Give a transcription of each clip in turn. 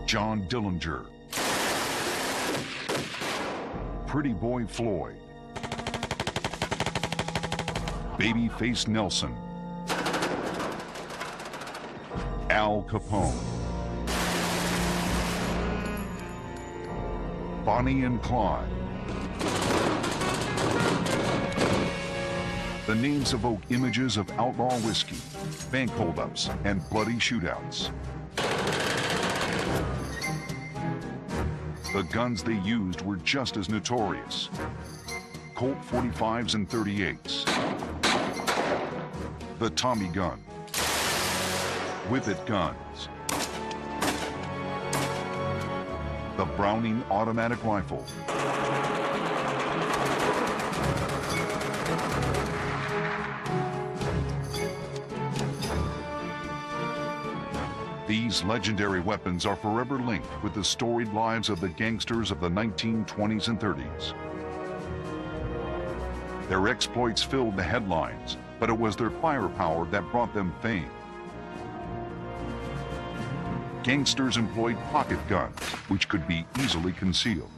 John Dillinger, Pretty Boy Floyd, Babyface Nelson, Al Capone, Bonnie and Clyde. The names evoke images of outlaw whiskey, bank holdups, and bloody shootouts. The guns they used were just as notorious. Colt 45s and 38s. The Tommy gun. Whippet guns. The Browning automatic rifle. These legendary weapons are forever linked with the storied lives of the gangsters of the 1920s and 30s. Their exploits filled the headlines, but it was their firepower that brought them fame. Gangsters employed pocket guns, which could be easily concealed.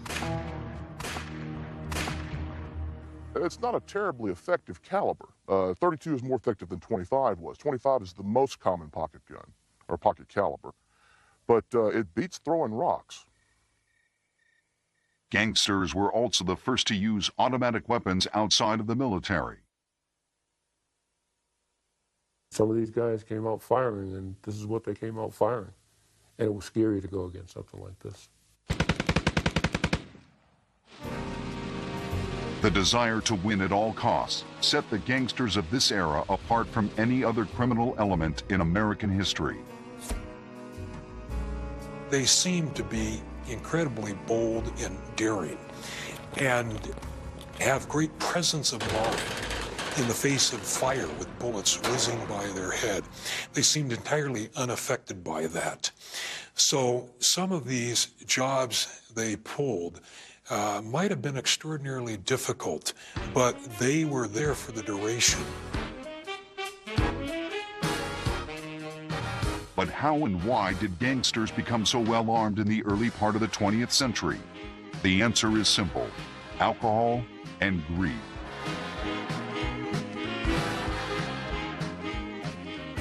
It's not a terribly effective caliber. 32 is more effective than 25 was. 25 is the most common pocket gun, or pocket caliber, but it beats throwing rocks. Gangsters were also the first to use automatic weapons outside of the military. Some of these guys came out firing, and this is what they came out firing. And it was scary to go against something like this. The desire to win at all costs set the gangsters of this era apart from any other criminal element in American history. They seem to be incredibly bold and daring and have great presence of mind in the face of fire with bullets whizzing by their head. They seemed entirely unaffected by that. So some of these jobs they pulled might have been extraordinarily difficult, but they were there for the duration. But how and why did gangsters become so well armed in the early part of the 20th century? The answer is simple: alcohol and greed.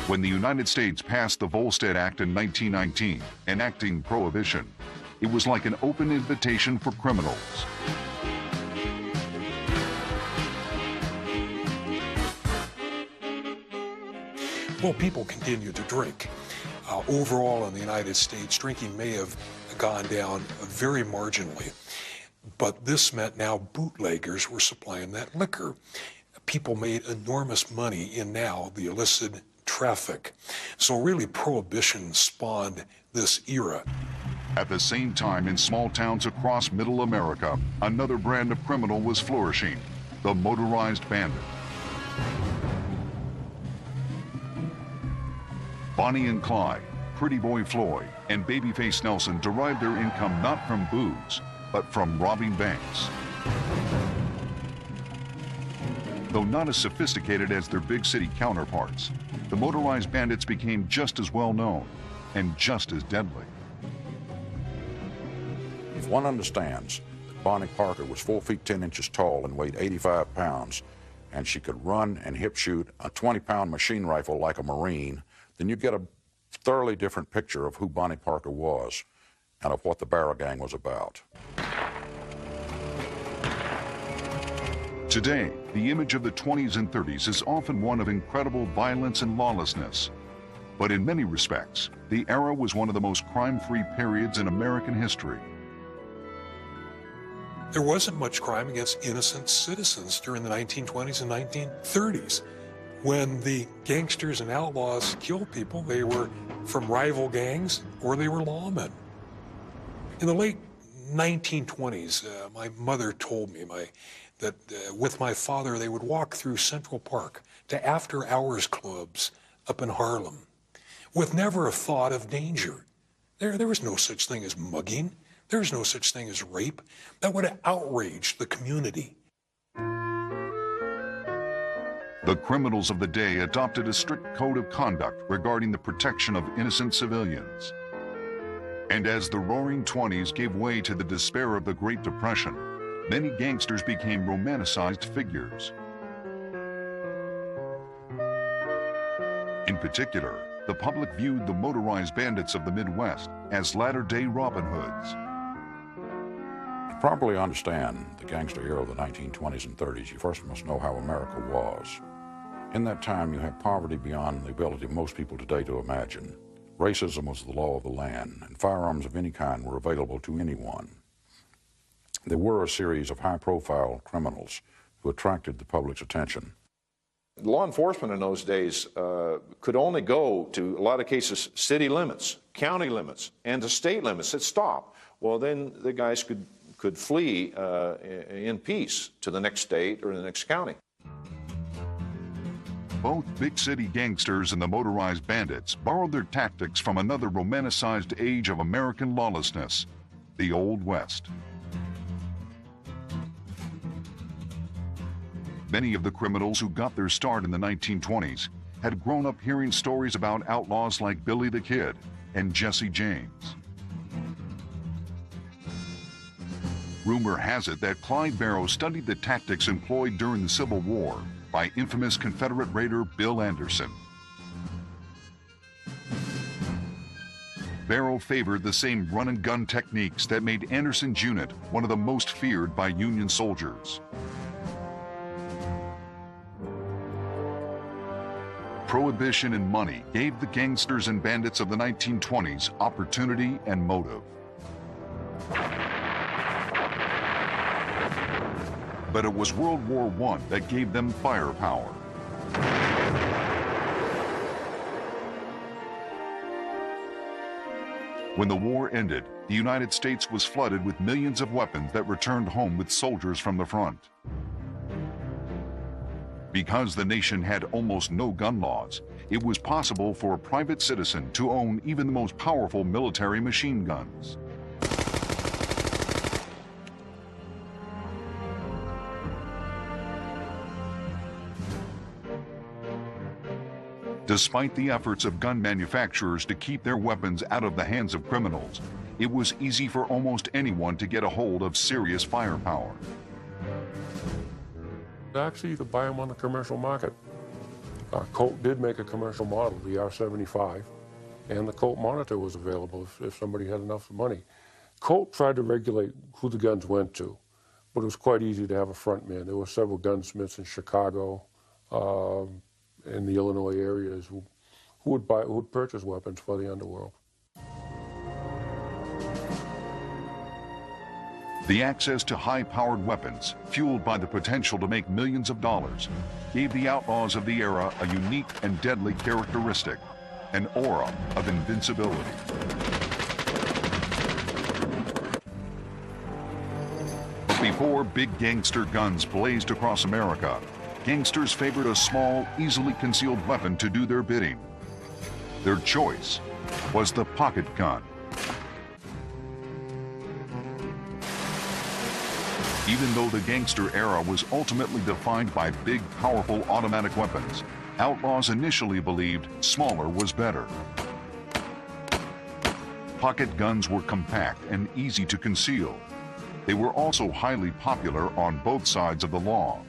When the United States passed the Volstead Act in 1919, enacting prohibition, it was like an open invitation for criminals. Well, people continued to drink. Overall in the United States, drinking may have gone down very marginally, but this meant now bootleggers were supplying that liquor. People made enormous money in now the illicit traffic. So really prohibition spawned this era. At the same time, in small towns across Middle America, another brand of criminal was flourishing: the motorized bandit. Bonnie and Clyde, Pretty Boy Floyd, and Babyface Nelson derived their income not from booze, but from robbing banks. Though not as sophisticated as their big city counterparts, the motorized bandits became just as well known and just as deadly. If one understands that Bonnie Parker was 4 feet 10 inches tall and weighed 85 pounds, and she could run and hip shoot a 20-pound machine rifle like a Marine, then you get a thoroughly different picture of who Bonnie Parker was and of what the Barrel Gang was about. Today, the image of the 20s and 30s is often one of incredible violence and lawlessness. But in many respects, the era was one of the most crime-free periods in American history. There wasn't much crime against innocent citizens during the 1920s and 1930s. When the gangsters and outlaws killed people, they were from rival gangs or they were lawmen. In the late 1920s, my mother told me that with my father, they would walk through Central Park to after-hours clubs up in Harlem with never a thought of danger. There was no such thing as mugging. There was no such thing as rape. That would have outraged the community. The criminals of the day adopted a strict code of conduct regarding the protection of innocent civilians. And as the roaring 20s gave way to the despair of the Great Depression, many gangsters became romanticized figures. In particular, the public viewed the motorized bandits of the Midwest as latter-day Robin Hoods. To properly understand the gangster era of the 1920s and 30s, you first must know how America was. In that time, you had poverty beyond the ability of most people today to imagine. Racism was the law of the land, and firearms of any kind were available to anyone. There were a series of high-profile criminals who attracted the public's attention. Law enforcement in those days could only go to, a lot of cases, city limits, county limits, and to state limits that stop. Well, then the guys could flee in peace to the next state or the next county. Both big city gangsters and the motorized bandits borrowed their tactics from another romanticized age of American lawlessness, the Old West. Many of the criminals who got their start in the 1920s had grown up hearing stories about outlaws like Billy the Kid and Jesse James. Rumor has it that Clyde Barrow studied the tactics employed during the Civil War by infamous Confederate raider Bill Anderson. Barrow favored the same run-and-gun techniques that made Anderson's unit one of the most feared by Union soldiers. Prohibition and money gave the gangsters and bandits of the 1920s opportunity and motive. But it was World War I that gave them firepower. When the war ended, the United States was flooded with millions of weapons that returned home with soldiers from the front. Because the nation had almost no gun laws, it was possible for a private citizen to own even the most powerful military machine guns. Despite the efforts of gun manufacturers to keep their weapons out of the hands of criminals, it was easy for almost anyone to get a hold of serious firepower. Actually, you could buy them on the commercial market. Colt did make a commercial model, the R75, and the Colt Monitor was available if somebody had enough money. Colt tried to regulate who the guns went to, but it was quite easy to have a front man. There were several gunsmiths in Chicago, in the Illinois areas who would purchase weapons for the underworld. The access to high-powered weapons, fueled by the potential to make millions of dollars, gave the outlaws of the era a unique and deadly characteristic, an aura of invincibility. But before big gangster guns blazed across America, gangsters favored a small, easily concealed weapon to do their bidding. Their choice was the pocket gun. Even though the gangster era was ultimately defined by big, powerful automatic weapons, outlaws initially believed smaller was better. Pocket guns were compact and easy to conceal. They were also highly popular on both sides of the law.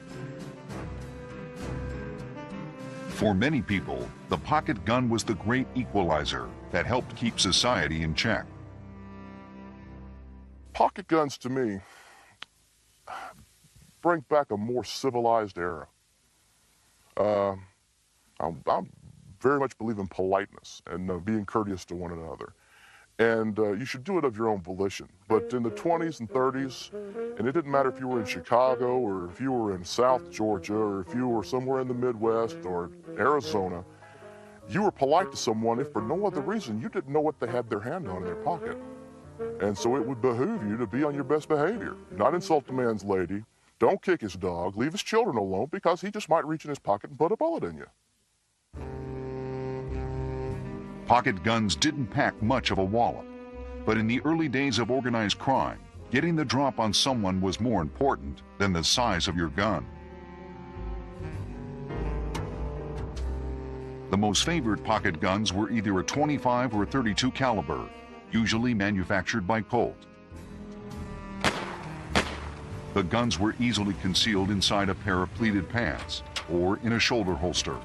For many people, the pocket gun was the great equalizer that helped keep society in check. Pocket guns, to me, bring back a more civilized era. I very much believe in politeness and being courteous to one another. And you should do it of your own volition. But in the 20s and 30s, and it didn't matter if you were in Chicago or if you were in South Georgia or if you were somewhere in the Midwest or Arizona, you were polite to someone if for no other reason you didn't know what they had their hand on in their pocket. And so it would behoove you to be on your best behavior. Not insult the man's lady, don't kick his dog, leave his children alone because he just might reach in his pocket and put a bullet in you. Pocket guns didn't pack much of a wallop, but in the early days of organized crime, getting the drop on someone was more important than the size of your gun. The most favored pocket guns were either a 25 or 32 caliber, usually manufactured by Colt. The guns were easily concealed inside a pair of pleated pants or in a shoulder holster.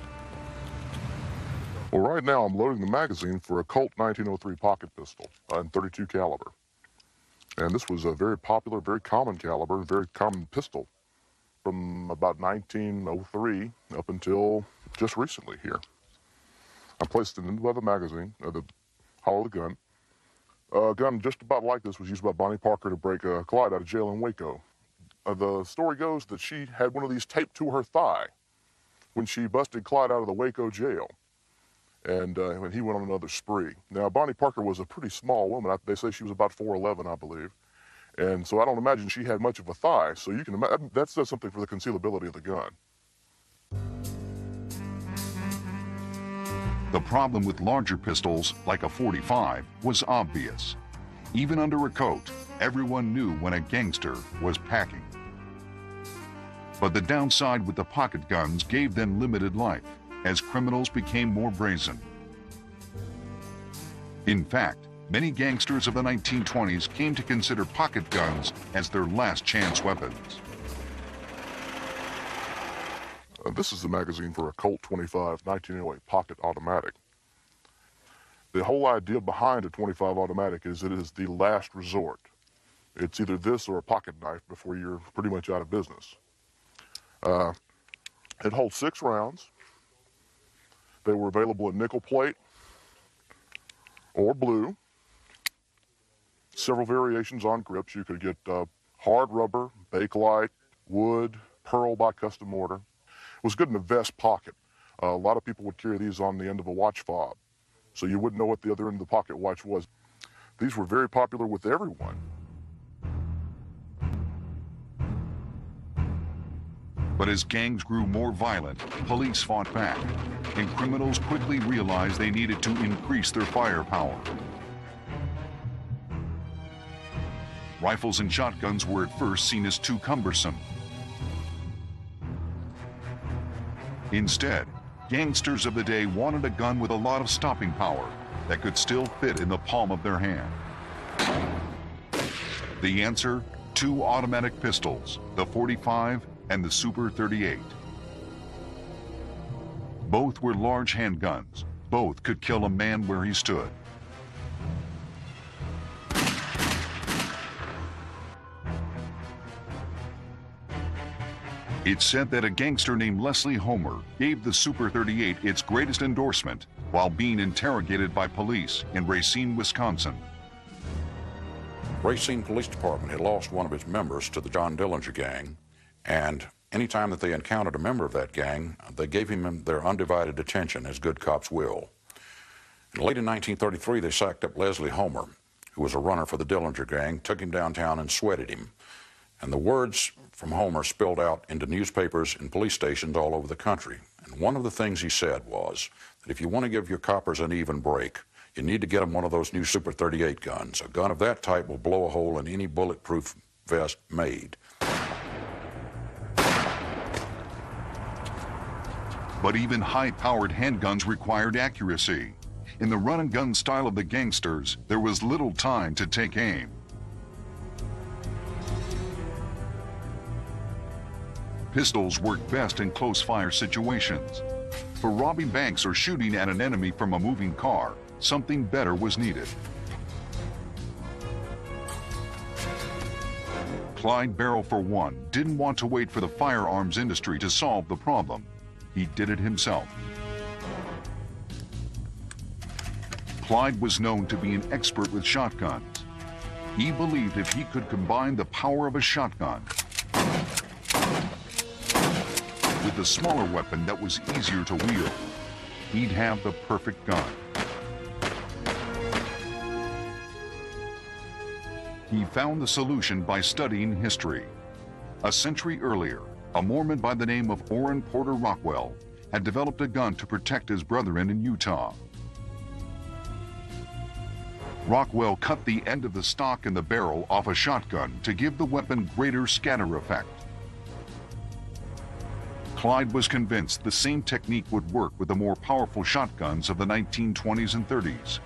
Well, right now I'm loading the magazine for a Colt 1903 pocket pistol in .32 caliber. And this was a very popular, very common caliber, very common pistol from about 1903 up until just recently here. I placed it into the magazine, the hollow of the gun. A gun just about like this was used by Bonnie Parker to break Clyde out of jail in Waco. The story goes that she had one of these taped to her thigh when she busted Clyde out of the Waco jail. And when he went on another spree. Now, Bonnie Parker was a pretty small woman. They say she was about 4'11", I believe. And so I don't imagine she had much of a thigh. So you can imagine, that says something for the concealability of the gun. The problem with larger pistols, like a .45, was obvious. Even under a coat, everyone knew when a gangster was packing. But the downside with the pocket guns gave them limited life, as criminals became more brazen. In fact, many gangsters of the 1920s came to consider pocket guns as their last chance weapons. This is the magazine for a Colt 25 1908 pocket automatic. The whole idea behind a 25 automatic is it is the last resort. It's either this or a pocket knife before you're pretty much out of business. It holds 6 rounds. They were available in nickel plate or blue. Several variations on grips. You could get hard rubber, Bakelite, wood, pearl by custom order. It was good in a vest pocket. A lot of people would carry these on the end of a watch fob, so you wouldn't know what the other end of the pocket watch was. These were very popular with everyone. But as gangs grew more violent, police fought back, and criminals quickly realized they needed to increase their firepower. Rifles and shotguns were at first seen as too cumbersome. Instead, gangsters of the day wanted a gun with a lot of stopping power that could still fit in the palm of their hand. The answer, 2 automatic pistols, the .45 and the Super 38. Both were large handguns. Both could kill a man where he stood. It's said that a gangster named Leslie Homer gave the Super 38 its greatest endorsement while being interrogated by police in Racine, Wisconsin. Racine Police Department had lost one of its members to the John Dillinger gang, and anytime that they encountered a member of that gang, they gave him their undivided attention, as good cops will. And late in 1933, they sacked up Leslie Homer, who was a runner for the Dillinger gang, took him downtown and sweated him. And the words from Homer spilled out into newspapers and police stations all over the country. And one of the things he said was that if you want to give your coppers an even break, you need to get them one of those new Super 38 guns. A gun of that type will blow a hole in any bulletproof vest made. But even high-powered handguns required accuracy. In the run-and-gun style of the gangsters, there was little time to take aim. Pistols work best in close-fire situations. For robbing banks or shooting at an enemy from a moving car, something better was needed. Clyde Barrow, for one, didn't want to wait for the firearms industry to solve the problem. He did it himself. Clyde was known to be an expert with shotguns. He believed if he could combine the power of a shotgun with a smaller weapon that was easier to wield, he'd have the perfect gun. He found the solution by studying history. A century earlier, a Mormon by the name of Orrin Porter Rockwell had developed a gun to protect his brethren in Utah. Rockwell cut the end of the stock and the barrel off a shotgun to give the weapon greater scatter effect. Clyde was convinced the same technique would work with the more powerful shotguns of the 1920s and 30s.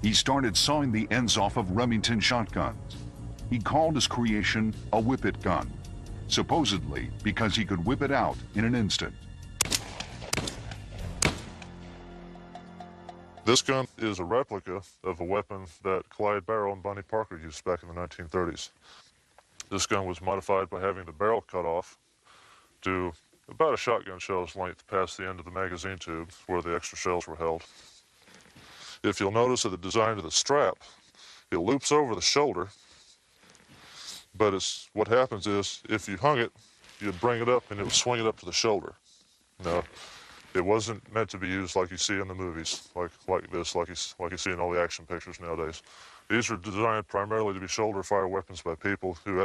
He started sawing the ends off of Remington shotguns. He called his creation a whip-it gun, supposedly because he could whip it out in an instant. This gun is a replica of a weapon that Clyde Barrow and Bonnie Parker used back in the 1930s. This gun was modified by having the barrel cut off to about a shotgun shell's length past the end of the magazine tube where the extra shells were held. If you'll notice at the design of the strap, it loops over the shoulder, but what happens is if you hung it, you'd bring it up and it would swing it up to the shoulder. Now, it wasn't meant to be used like you see in the movies, like you see in all the action pictures nowadays. These were designed primarily to be shoulder fire weapons by people who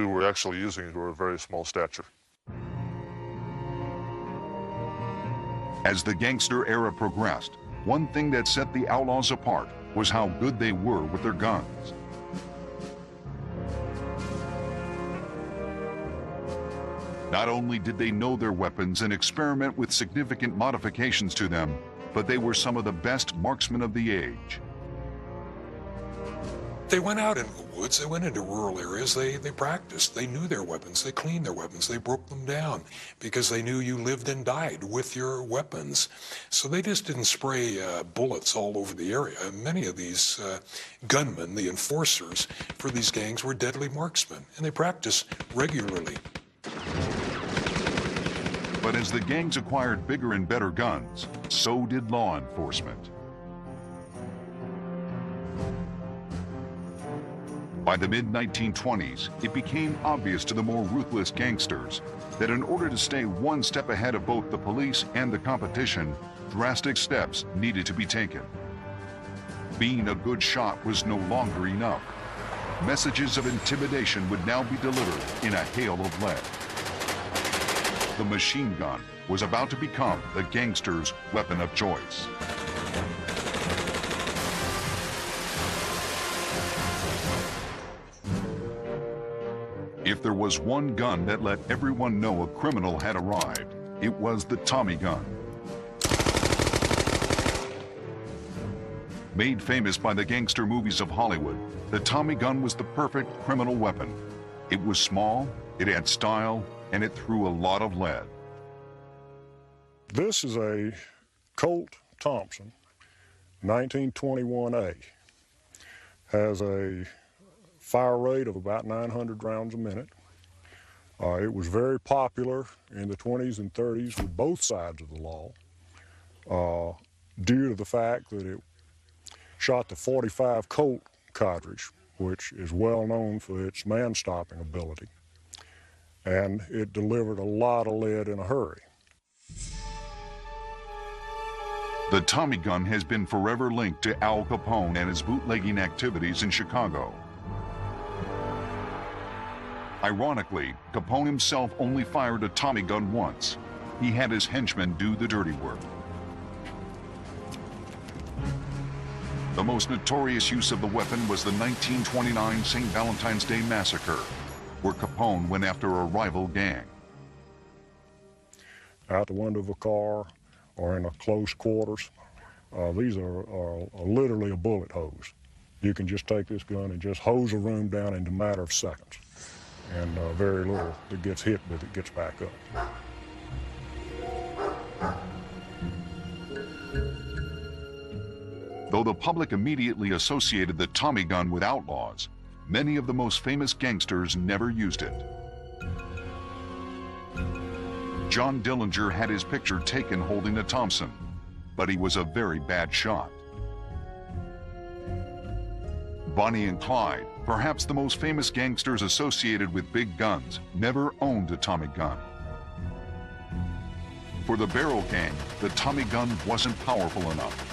were actually using it who were of very small stature. As the gangster era progressed, one thing that set the outlaws apart was how good they were with their guns. Not only did they know their weapons and experiment with significant modifications to them, but they were some of the best marksmen of the age. They went out into the woods, they went into rural areas, they practiced, they knew their weapons, they cleaned their weapons, they broke them down because they knew you lived and died with your weapons. So they just didn't spray bullets all over the area. Many of these gunmen, the enforcers for these gangs, were deadly marksmen, and they practiced regularly. But as the gangs acquired bigger and better guns, so did law enforcement. By the mid-1920s, it became obvious to the more ruthless gangsters that in order to stay one step ahead of both the police and the competition, drastic steps needed to be taken. Being a good shot was no longer enough. Messages of intimidation would now be delivered in a hail of lead. The machine gun was about to become the gangster's weapon of choice. If there was one gun that let everyone know a criminal had arrived, it was the Tommy gun. Made famous by the gangster movies of Hollywood, the Tommy gun was the perfect criminal weapon. It was small, it had style, and it threw a lot of lead. This is a Colt Thompson, 1921A. Has a fire rate of about 900 rounds a minute. It was very popular in the 20s and 30s with both sides of the law due to the fact that it shot the .45 Colt cartridge, which is well known for its man-stopping ability, and it delivered a lot of lead in a hurry. The Tommy gun has been forever linked to Al Capone and his bootlegging activities in Chicago. Ironically, Capone himself only fired a Tommy gun once. He had his henchmen do the dirty work. The most notorious use of the weapon was the 1929 St. Valentine's Day Massacre, where Capone went after a rival gang. Out the window of a car or in a close quarters, these are literally a bullet hose. You can just take this gun and just hose a room down in a matter of seconds. And very little that gets hit with it gets back up. Though the public immediately associated the Tommy gun with outlaws, many of the most famous gangsters never used it. John Dillinger had his picture taken holding a Thompson, but he was a very bad shot. Bonnie and Clyde, perhaps the most famous gangsters associated with big guns, never owned a Tommy gun. For the Barrow Gang, the Tommy gun wasn't powerful enough.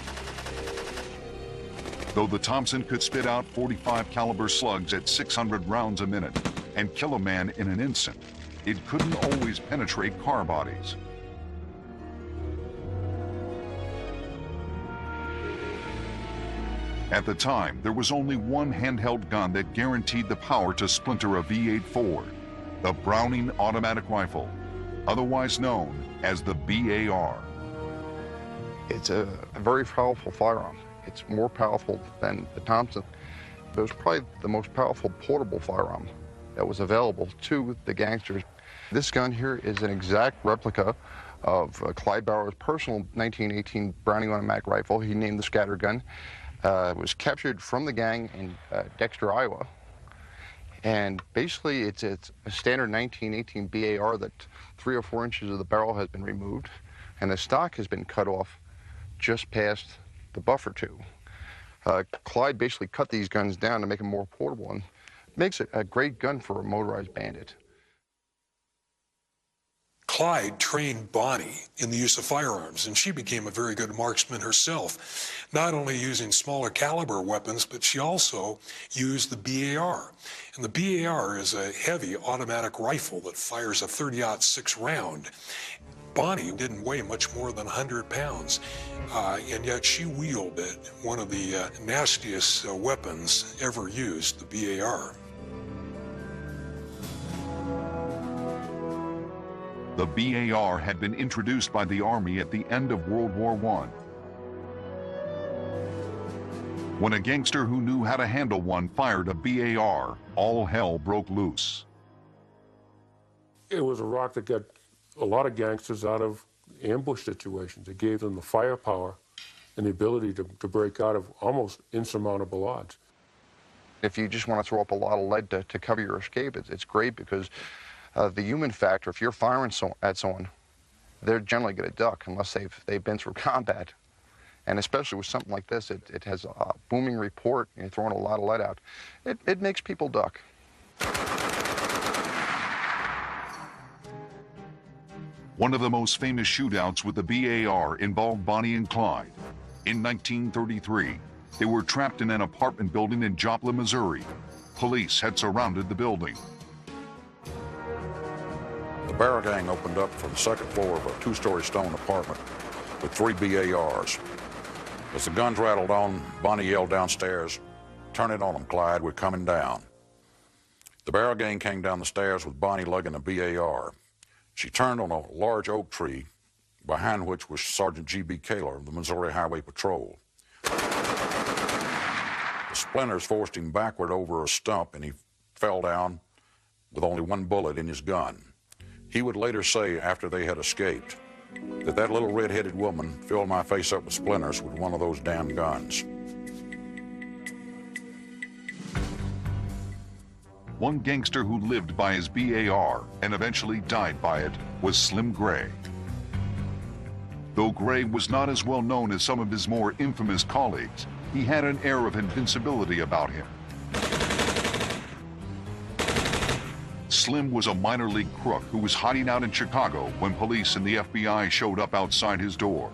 Though the Thompson could spit out .45 caliber slugs at 600 rounds a minute and kill a man in an instant, it couldn't always penetrate car bodies. At the time, there was only one handheld gun that guaranteed the power to splinter a V8 Ford, the Browning automatic rifle, otherwise known as the BAR. It's a very powerful firearm. It's more powerful than the Thompson. It was probably the most powerful portable firearm that was available to the gangsters. This gun here is an exact replica of Clyde Barrow's personal 1918 Browning automatic rifle. He named the scatter gun. It was captured from the gang in Dexter, Iowa. And basically, it's a standard 1918 BAR that 3 or 4 inches of the barrel has been removed, and the stock has been cut off just past the buffer tube. Clyde basically cut these guns down to make them more portable, and makes it a great gun for a motorized bandit. Clyde trained Bonnie in the use of firearms, and she became a very good marksman herself, not only using smaller caliber weapons, but she also used the BAR. And the BAR is a heavy automatic rifle that fires a .30-06 round. Bonnie didn't weigh much more than 100 pounds, and yet she wielded one of the nastiest weapons ever used, the BAR. The BAR had been introduced by the Army at the end of World War I. When a gangster who knew how to handle one fired a BAR, all hell broke loose. It was a rock that got a lot of gangsters out of ambush situations. It gave them the firepower and the ability to break out of almost insurmountable odds. If you just want to throw up a lot of lead to cover your escape, it's great because the human factor, if you're firing at someone, they're generally going to duck unless they've been through combat. And especially with something like this, it has a booming report, and you're throwing a lot of lead out. It makes people duck. One of the most famous shootouts with the BAR involved Bonnie and Clyde. In 1933, they were trapped in an apartment building in Joplin, Missouri. Police had surrounded the building. The Barrow gang opened up from the second floor of a 2-story stone apartment with 3 BARs. As the guns rattled on, Bonnie yelled downstairs, "Turn it on them, Clyde, we're coming down." The Barrow gang came down the stairs with Bonnie lugging a BAR. She turned on a large oak tree, behind which was Sergeant G.B. Kaler of the Missouri Highway Patrol. The splinters forced him backward over a stump, and he fell down with only 1 bullet in his gun. He would later say, after they had escaped, that little red-headed woman filled my face up with splinters with one of those damn guns. One gangster who lived by his BAR and eventually died by it was Slim Gray. Though Gray was not as well known as some of his more infamous colleagues, he had an air of invincibility about him. Slim was a minor league crook who was hiding out in Chicago when police and the FBI showed up outside his door.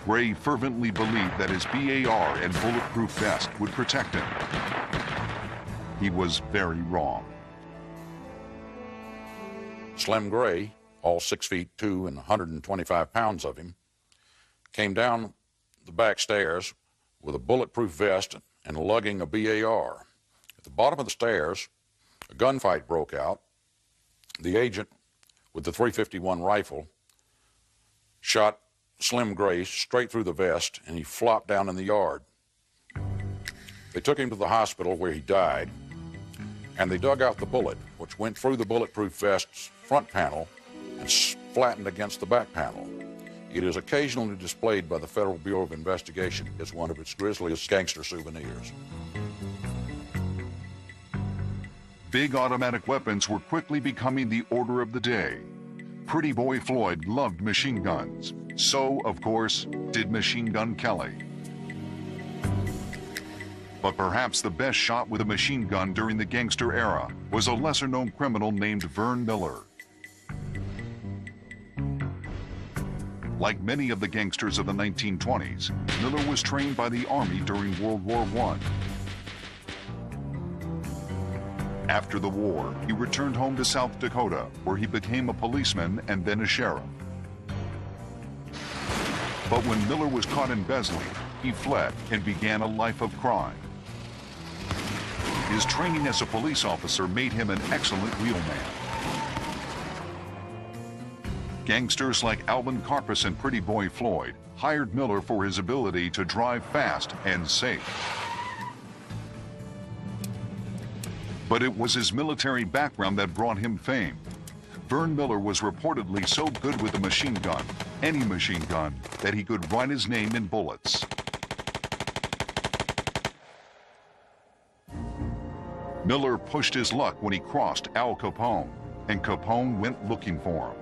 Gray fervently believed that his BAR and bulletproof vest would protect him. He was very wrong. Slim Gray, all 6'2" and 125 pounds of him, came down the back stairs with a bulletproof vest and lugging a BAR. At the bottom of the stairs, a gunfight broke out. The agent with the .351 rifle shot Slim Gray straight through the vest, and he flopped down in the yard. They took him to the hospital where he died, and they dug out the bullet, which went through the bulletproof vest's front panel and flattened against the back panel. It is occasionally displayed by the Federal Bureau of Investigation as one of its grisliest gangster souvenirs. Big automatic weapons were quickly becoming the order of the day. Pretty Boy Floyd loved machine guns. So, of course, did Machine Gun Kelly. But perhaps the best shot with a machine gun during the gangster era was a lesser-known criminal named Vern Miller. Like many of the gangsters of the 1920s, Miller was trained by the Army during World War I. After the war, he returned home to South Dakota, where he became a policeman and then a sheriff. But when Miller was caught embezzling, he fled and began a life of crime. His training as a police officer made him an excellent wheelman. Gangsters like Alvin Karpus and Pretty Boy Floyd hired Miller for his ability to drive fast and safe. But it was his military background that brought him fame. Vern Miller was reportedly so good with a machine gun, any machine gun, that he could write his name in bullets. Miller pushed his luck when he crossed Al Capone, and Capone went looking for him.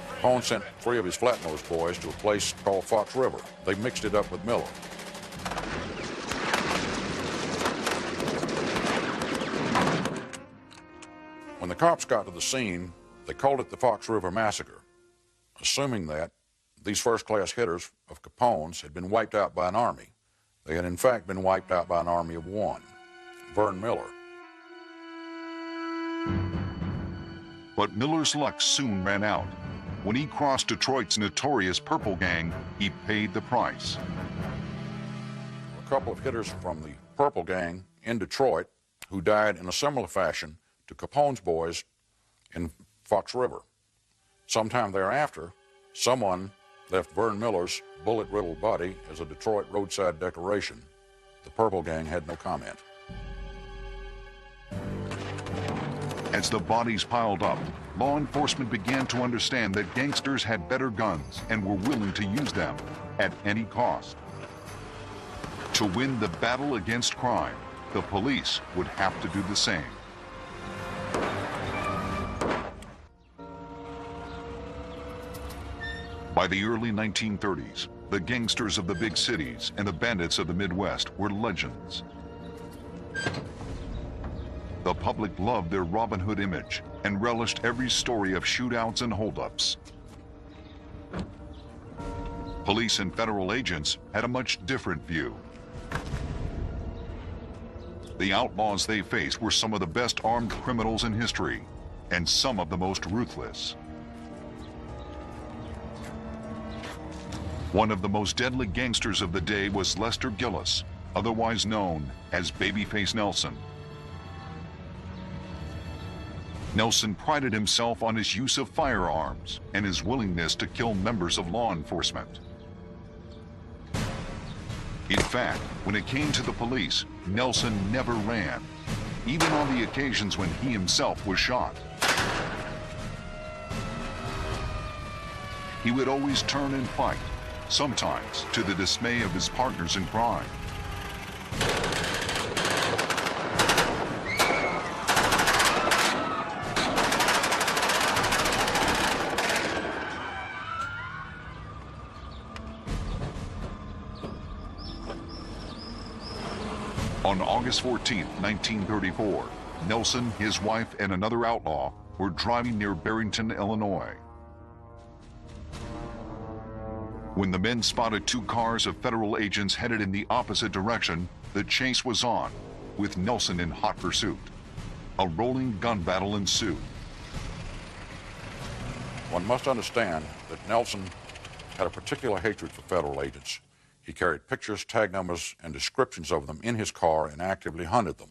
Capone sent 3 of his flat-nosed boys to a place called Fox River. They mixed it up with Miller. When the cops got to the scene, they called it the Fox River Massacre, assuming that these first-class hitters of Capone's had been wiped out by an army. They had in fact been wiped out by an army of one, Vern Miller. But Miller's luck soon ran out. When he crossed Detroit's notorious Purple Gang, he paid the price. A couple of hitters from the Purple Gang in Detroit who died in a similar fashion to Capone's boys in Fox River. Sometime thereafter, someone left Vern Miller's bullet-riddled body as a Detroit roadside decoration. The Purple Gang had no comment. As the bodies piled up, law enforcement began to understand that gangsters had better guns and were willing to use them at any cost. To win the battle against crime, the police would have to do the same. By the early 1930s, the gangsters of the big cities and the bandits of the Midwest were legends. The public loved their Robin Hood image and relished every story of shootouts and holdups. Police and federal agents had a much different view. The outlaws they faced were some of the best armed criminals in history, and some of the most ruthless. One of the most deadly gangsters of the day was Lester Gillis, otherwise known as Babyface Nelson. Nelson prided himself on his use of firearms and his willingness to kill members of law enforcement. In fact, when it came to the police, Nelson never ran, even on the occasions when he himself was shot. He would always turn and fight, sometimes to the dismay of his partners in crime. On August 14, 1934, Nelson, his wife, and another outlaw were driving near Barrington, Illinois. When the men spotted 2 cars of federal agents headed in the opposite direction, the chase was on, with Nelson in hot pursuit. A rolling gun battle ensued. One must understand that Nelson had a particular hatred for federal agents. He carried pictures, tag numbers, and descriptions of them in his car and actively hunted them.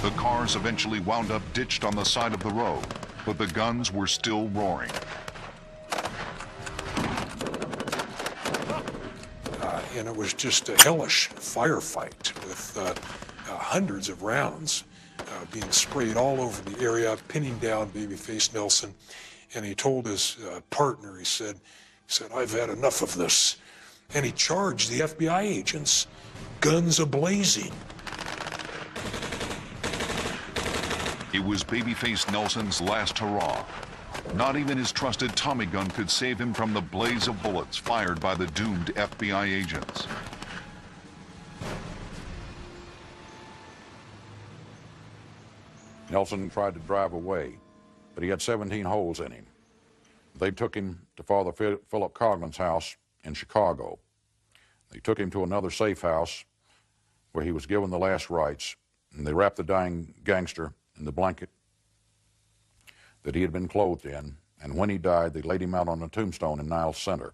The cars eventually wound up ditched on the side of the road, but the guns were still roaring. And it was just a hellish firefight with hundreds of rounds being sprayed all over the area, pinning down Babyface Nelson. And he told his partner, he said, "I've had enough of this." And he charged the FBI agents, guns a-blazing. It was Babyface Nelson's last hurrah. Not even his trusted Tommy gun could save him from the blaze of bullets fired by the doomed FBI agents. Nelson tried to drive away, but he had 17 holes in him. They took him to Father Philip Coughlin's house in Chicago. They took him to another safe house where he was given the last rites, and they wrapped the dying gangster in the blanket that he had been clothed in, and when he died, they laid him out on a tombstone in Niles Center.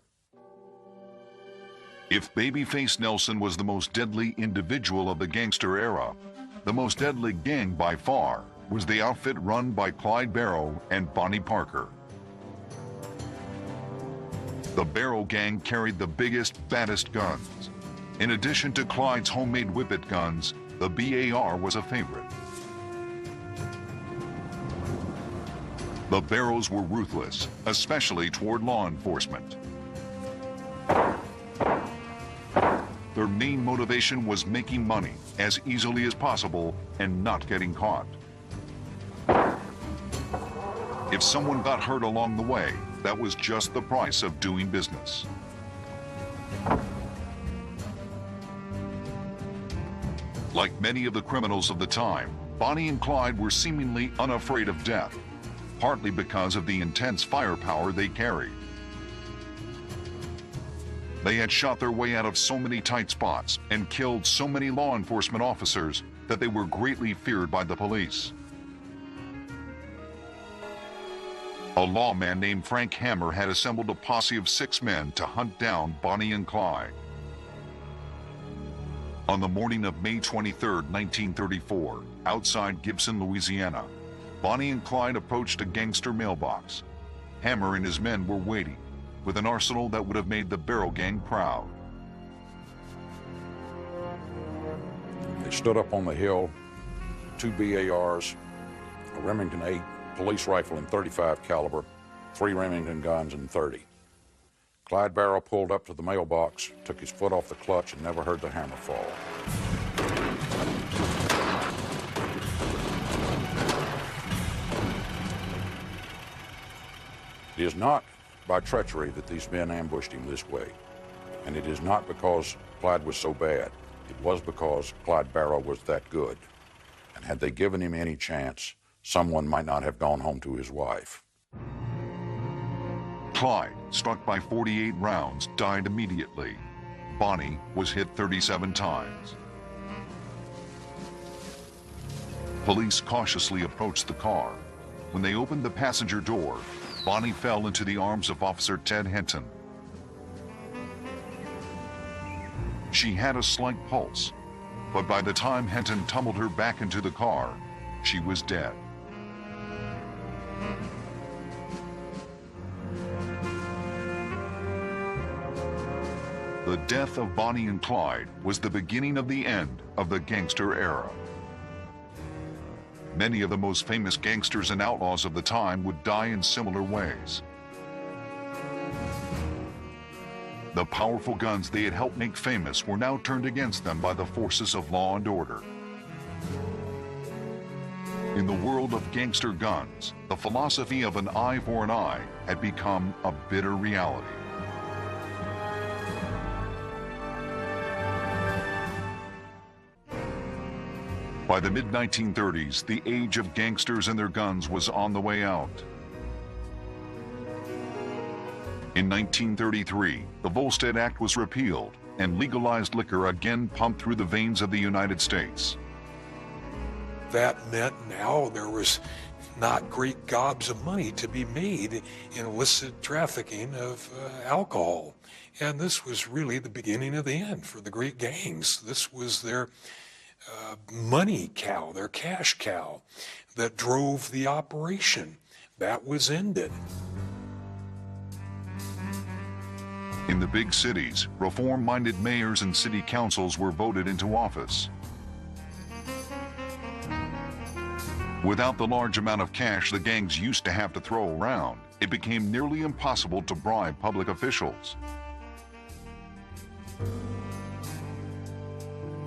If Babyface Nelson was the most deadly individual of the gangster era, the most deadly gang by far was the outfit run by Clyde Barrow and Bonnie Parker. The Barrow gang carried the biggest, baddest guns. In addition to Clyde's homemade whippet guns, the BAR was a favorite. The Barrows were ruthless, especially toward law enforcement. Their main motivation was making money as easily as possible and not getting caught. If someone got hurt along the way, that was just the price of doing business. Like many of the criminals of the time, Bonnie and Clyde were seemingly unafraid of death, partly because of the intense firepower they carried. They had shot their way out of so many tight spots and killed so many law enforcement officers that they were greatly feared by the police. A lawman named Frank Hammer had assembled a posse of 6 men to hunt down Bonnie and Clyde. On the morning of May 23, 1934, outside Gibson, Louisiana, Bonnie and Clyde approached a gangster mailbox. Hammer and his men were waiting, with an arsenal that would have made the Barrow gang proud. They stood up on the hill, 2 BARs, a Remington 8 police rifle in .35 caliber, 3 Remington guns in .30. Clyde Barrow pulled up to the mailbox, took his foot off the clutch, and never heard the hammer fall. It is not by treachery that these men ambushed him this way, and it is not because Clyde was so bad. It was because Clyde Barrow was that good, and had they given him any chance, someone might not have gone home to his wife. Clyde, struck by 48 rounds, died immediately. Bonnie was hit 37 times. Police cautiously approached the car. When they opened the passenger door, Bonnie fell into the arms of Officer Ted Henton. She had a slight pulse, but by the time Henton tumbled her back into the car, she was dead. The death of Bonnie and Clyde was the beginning of the end of the gangster era. Many of the most famous gangsters and outlaws of the time would die in similar ways. The powerful guns they had helped make famous were now turned against them by the forces of law and order. In the world of gangster guns, the philosophy of an eye for an eye had become a bitter reality. By the mid-1930s, the age of gangsters and their guns was on the way out. In 1933, the Volstead Act was repealed and legalized liquor again pumped through the veins of the United States. That meant now there was not great gobs of money to be made in illicit trafficking of alcohol. And this was really the beginning of the end for the great gangs. This was their money cow, their cash cow that drove the operation. That was ended. In the big cities, reform-minded mayors and city councils were voted into office. Without the large amount of cash the gangs used to have to throw around, it became nearly impossible to bribe public officials.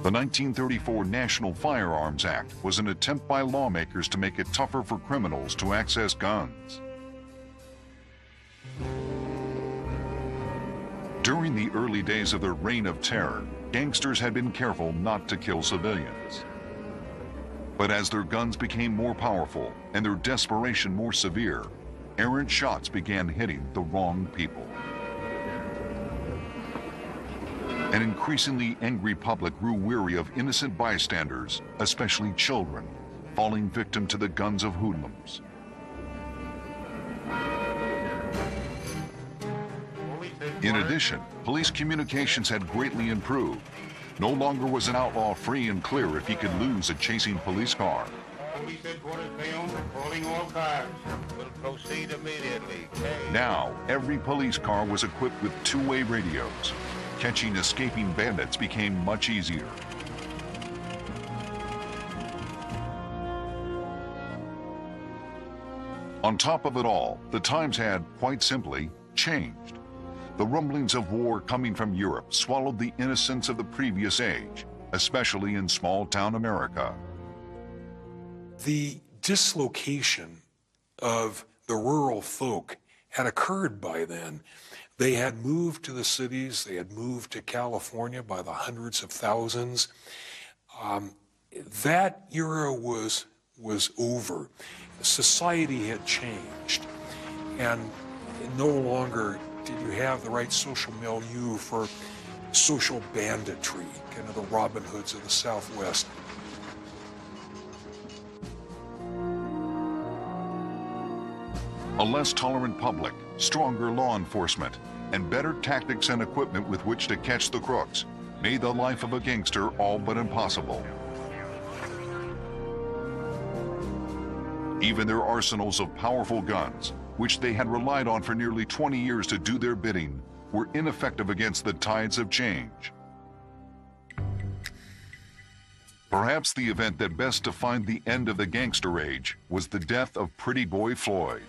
The 1934 National Firearms Act was an attempt by lawmakers to make it tougher for criminals to access guns. During the early days of their reign of terror, gangsters had been careful not to kill civilians. But as their guns became more powerful and their desperation more severe, errant shots began hitting the wrong people. An increasingly angry public grew weary of innocent bystanders, especially children, falling victim to the guns of hoodlums. In addition, police communications had greatly improved. No longer was an outlaw free and clear if he could lose a chasing police car. Police headquarters, Bayonne, calling all cars. Will proceed immediately. Now, every police car was equipped with two-way radios. Catching escaping bandits became much easier. On top of it all, the times had, quite simply, changed. The rumblings of war coming from Europe swallowed the innocence of the previous age, especially in small-town America. The dislocation of the rural folk had occurred by then. They had moved to the cities, they had moved to California by the hundreds of thousands. That era was over. Society had changed, and no longer did you have the right social milieu for social banditry, kind of the Robin Hoods of the Southwest. A less tolerant public, stronger law enforcement, and better tactics and equipment with which to catch the crooks made the life of a gangster all but impossible. Even their arsenals of powerful guns, which they had relied on for nearly 20 years to do their bidding, were ineffective against the tides of change. Perhaps the event that best defined the end of the gangster age was the death of Pretty Boy Floyd.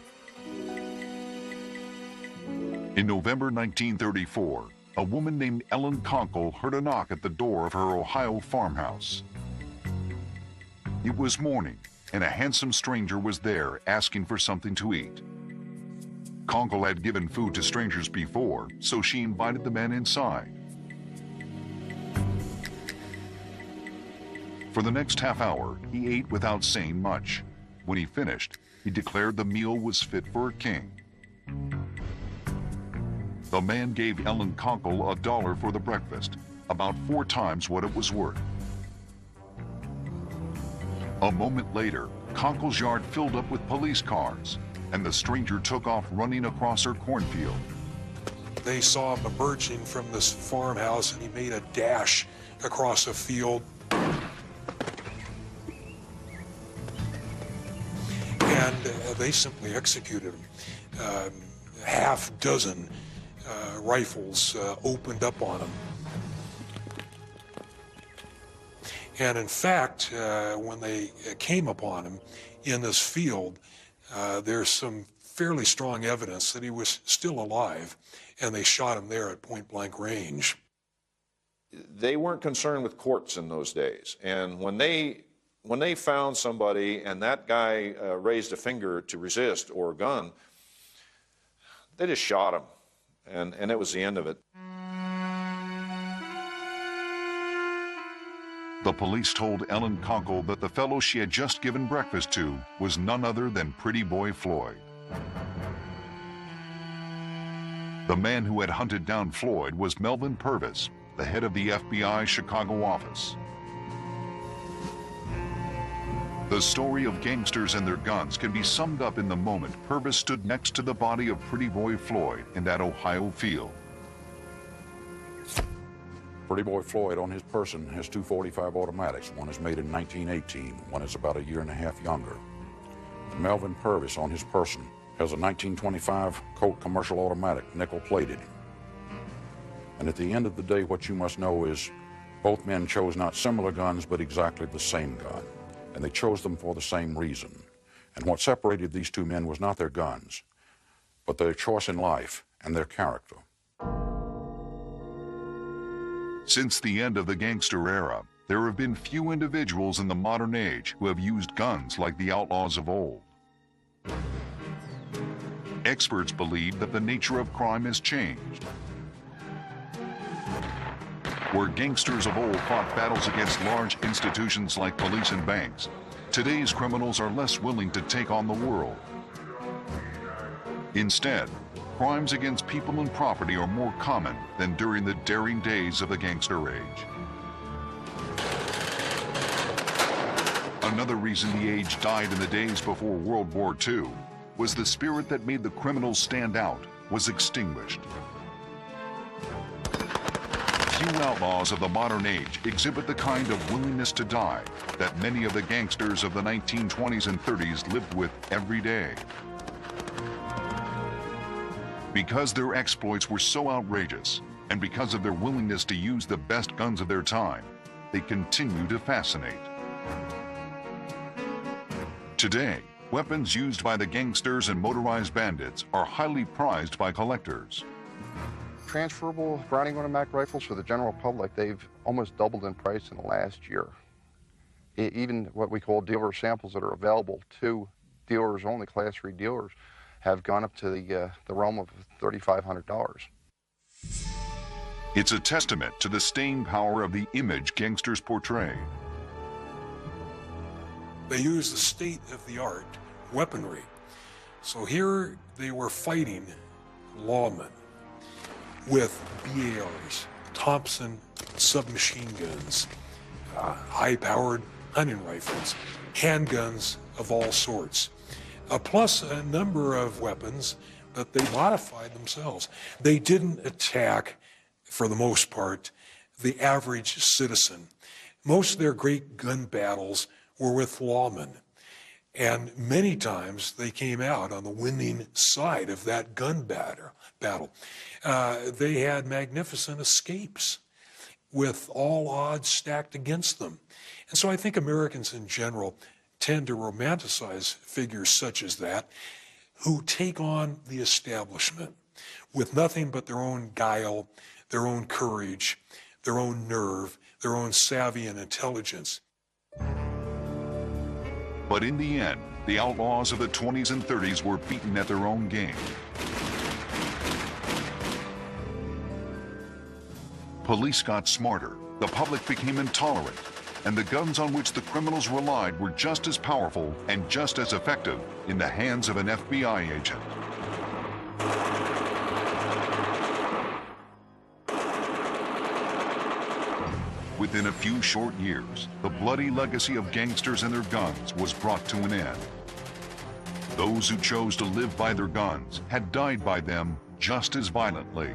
In November 1934, a woman named Ellen Conkle heard a knock at the door of her Ohio farmhouse. It was morning, and a handsome stranger was there asking for something to eat. Conkle had given food to strangers before, so she invited the man inside. For the next half hour, he ate without saying much. When he finished, he declared the meal was fit for a king. The man gave Ellen Conkle $1 for the breakfast, about 4 times what it was worth. A moment later, Conkle's yard filled up with police cars, and the stranger took off running across her cornfield. They saw him emerging from this farmhouse, and he made a dash across a field. And they simply executed him. Half dozen rifles opened up on him. And in fact, when they came upon him in this field, there's some fairly strong evidence that he was still alive, and they shot him there at point-blank range. They weren't concerned with courts in those days, and when they found somebody and that guy raised a finger to resist or a gun, they just shot him, and it was the end of it. The police told Ellen Conkle that the fellow she had just given breakfast to was none other than Pretty Boy Floyd. The man who had hunted down Floyd was Melvin Purvis, the head of the FBI Chicago office. The story of gangsters and their guns can be summed up in the moment Purvis stood next to the body of Pretty Boy Floyd in that Ohio field. Pretty Boy Floyd on his person has 2 .45 automatics. One is made in 1918, one is about 1.5 years younger. Melvin Purvis on his person has a 1925 Colt commercial automatic, nickel-plated. And at the end of the day, what you must know is both men chose not similar guns, but exactly the same gun. And they chose them for the same reason. And what separated these two men was not their guns, but their choice in life and their character. Since the end of the gangster era, there have been few individuals in the modern age who have used guns like the outlaws of old. Experts believe that the nature of crime has changed. Where gangsters of old fought battles against large institutions like police and banks, today's criminals are less willing to take on the world. Instead, crimes against people and property are more common than during the daring days of the gangster age. Another reason the age died in the days before World War II was the spirit that made the criminals stand out was extinguished. few outlaws of the modern age exhibit the kind of willingness to die that many of the gangsters of the 1920s and 30s lived with every day. Because their exploits were so outrageous, and because of their willingness to use the best guns of their time, they continue to fascinate. Today, weapons used by the gangsters and motorized bandits are highly prized by collectors. Transferable Browning automatic rifles for the general public, they've almost doubled in price in the last year. Even what we call dealer samples that are available to dealers only, Class 3 dealers, have gone up to the realm of $3,500. It's a testament to the staying power of the image gangsters portray. They use the state-of-the-art weaponry. So here they were fighting lawmen with BARs, Thompson submachine guns, high-powered hunting rifles, handguns of all sorts, plus a number of weapons that they modified themselves. They didn't attack, for the most part, the average citizen. Most of their great gun battles were with lawmen. And many times they came out on the winning side of that gun battle. They had magnificent escapes with all odds stacked against them. And so I think Americans in general tend to romanticize figures such as that, who take on the establishment with nothing but their own guile, their own courage, their own nerve, their own savvy and intelligence. But in the end, the outlaws of the 20s and 30s were beaten at their own game. Police got smarter, the public became intolerant, and the guns on which the criminals relied were just as powerful and just as effective in the hands of an FBI agent. Within a few short years, the bloody legacy of gangsters and their guns was brought to an end. Those who chose to live by their guns had died by them just as violently.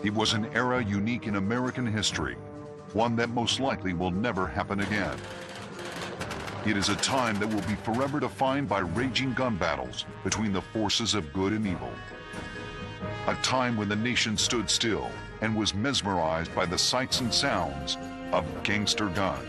It was an era unique in American history, one that most likely will never happen again. It is a time that will be forever defined by raging gun battles between the forces of good and evil. A time when the nation stood still and was mesmerized by the sights and sounds of gangster guns.